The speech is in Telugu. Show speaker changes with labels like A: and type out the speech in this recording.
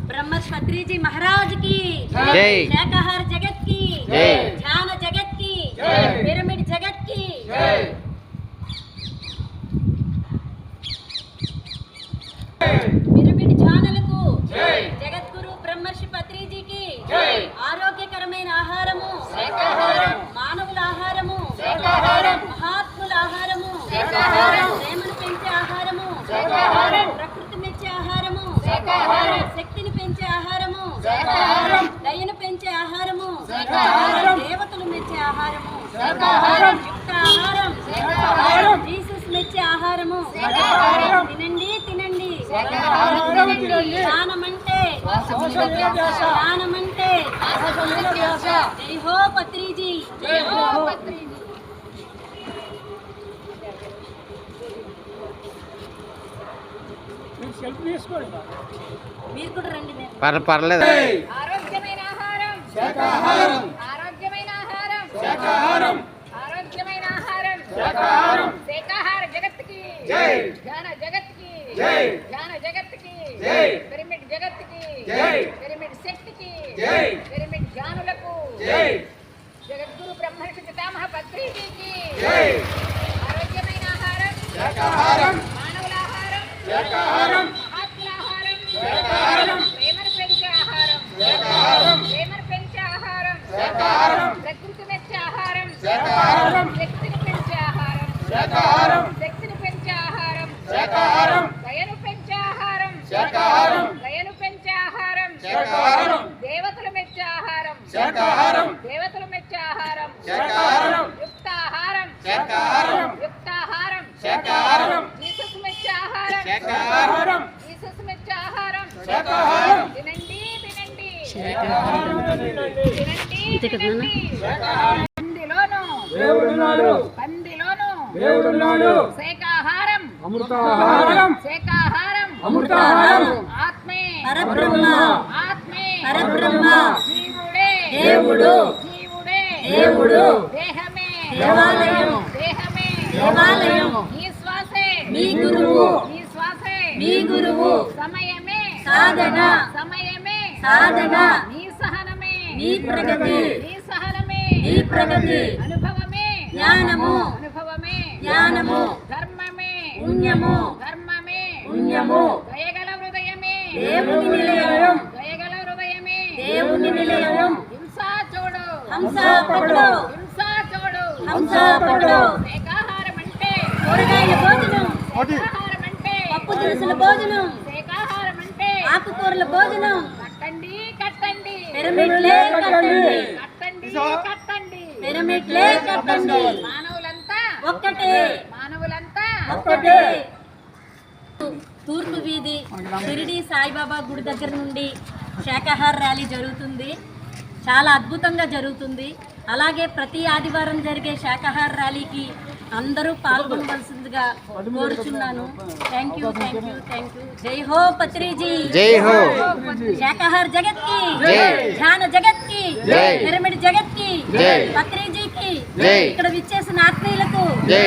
A: ब्रह्मर्षि पत्री जी महाराज की
B: जय।
A: शाकाहार जगत की
B: जय।
A: ध्यान जगत की पिरामिड जगत की पिरामिड ఛానలకు జగద్గురు బ్రహ్మర్షి పత్రి జీ కి ఆరోగ్యకరమైన ఆహారము మానవుల ఆహారము మహాత్ముల ఆహారము ప్రేమను పెంచే ఆహారము ప్రకృతి మెచ్చే ఆహారము శక్తిని పెంచే ఆహారము దయను పెంచే ఆహారము దేవతలు మెచ్చే ఆహారము యుక్త ఆహారం జీసస్ మెచ్చే ఆహారము తినండి తినండి ధ్యానమంటే జై హో పత్రిజీ మీరు కూడా రండి
B: పర్లేదు
A: ఆరోగ్యమైన ఆహారం
C: శాకాహారం
A: ఆరోగ్యమైన ఆహారం
C: శాకాహారం
A: ఆరోగ్యమైన ఆహారం
C: శాకాహారం
A: శాకాహార జగత్ కి
C: జై
A: జ్ఞాన జగత్ కి
C: జై
A: జ్ఞాన జగత్ కి
C: జై
A: పిరమిడ్ జగత్ కి
C: జై
A: పిరమిడ్ శక్తి కి
C: జై
A: పిరమిడ్ జ్ఞానులకు
C: జై
A: జగద్గురు బ్రహ్మర్షి పితామహ పత్రిజీ కి
C: జై
A: ఆరోగ్యమైన ఆహారం
C: శాకాహారం
A: మానవుల ఆహారం
C: శాకాహారం
A: మహాత్ముల ఆహారం
C: శాకాహారం
A: ప్రేమను పెంచే ఆహారం
C: శాకాహారం
A: ప్రేమను పెంచే ఆహారం
C: శాకాహారం
A: ప్రకృతి మెచ్చే ఆహారం
C: శాకాహారం
A: శక్తిని పెంచే ఆహారం
C: శాకాహారం
A: శక్తిని పెంచే ఆహారం
C: శాకాహారం
A: దయను పెంచే ఆహారం
C: శాకాహారం
A: దయను పెంచే ఆహారం
C: శాకాహారం
A: దేవతలు మెచ్చే ఆహారం
C: శాకాహారం
A: దేవతలు మెచ్చే ఆహారం
C: శాకాహారం
A: యుక్త ఆహారం
C: శాకాహారం
A: యుక్త ఆహారం
C: శాకాహారం
A: జీసస్ మెచ్చే ఆహారం
C: శాకాహారం
A: జీసస్ మెచ్చే ఆహారం
C: శాకాహారం
A: తినండి తినండి
C: శాకాహారం
A: తినండి తినండి పందిలోను
C: దేవుడున్నాడు
A: పందిలోను
C: దేవుడున్నాడు
A: శాకాహారం
C: అమృతాహారం
A: శాకాహారం
C: అమృతాహారం
A: ఆత్మే
C: పరబ్రహ్మ
A: ఆత్మే
C: పరబ్రహ్మ
A: జీవుడే
C: దేవుడు
A: జీవుడే
C: దేవుడు
A: దేహమే
C: దేవాలయం
A: దేహమే
C: దేవాలయం
A: ఈ శ్వాసే
C: మీ గురువు
A: ఈ శ్వాసే
C: మీ గురువు
A: సమయమే
C: సాధన
A: సమయమే
C: సాధన
A: నీ సహనమే
C: నీ ప్రగతి
A: నీ సహనమే
C: నీ ప్రగతి
A: అనుభవమే
C: జ్ఞానము
A: అనుభవమే
C: జ్ఞానము
A: ధర్మమే
C: పుణ్యము
A: ధర్మమే
C: పుణ్యము
A: దయగల హృదయమే
C: దేవుని నిలయం
A: దయగల హృదయమే
C: దేవుని నిలయం
A: హింసా చూడు
C: హంస పకడు
A: హింసా చూడు
C: హంస పకడు
A: శాకాహారం అంటే
C: కూరగాయల భోజనం
A: శాకాహారం అంటే
C: పప్పు దినుసుల భోజనం
A: శాకాహారం అంటే
C: ఆకుకూరల భోజనం
A: కట్టండి కట్టండి
C: పిరమిడ్లే కట్టండి
A: కట్టండి కట్టండి
C: పిరమిడ్లే కట్టండి
A: మానవులంతా
C: ఒక్కటే
A: మానవులంతా
C: ఒక్కటే తూర్పు వీధి షిరిడి సాయిబాబా గుడి దగ్గర నుండి శాకాహార ర్యాలీ జరుగుతుంది. చాలా అద్భుతంగా జరుగుతుంది. అలాగే ప్రతి ఆదివారం జరిగే శాకాహార ర్యాలీకి అందరూ పాల్గొనవలసిందిగా కోరుచున్నాను. Thank you thank you thank you. జై హో పత్రిజీ,
B: జై హో
C: శాకాహార జగత్ కి
B: జై,
C: ధ్యాన జగత్ కి
B: జై,
C: పిరమిడ్ జగత్ కి
B: జై,
C: పత్రిజీకి
B: జై,
C: ఇక్కడ విచ్చేసిన ఆత్మీయులకు
B: జై.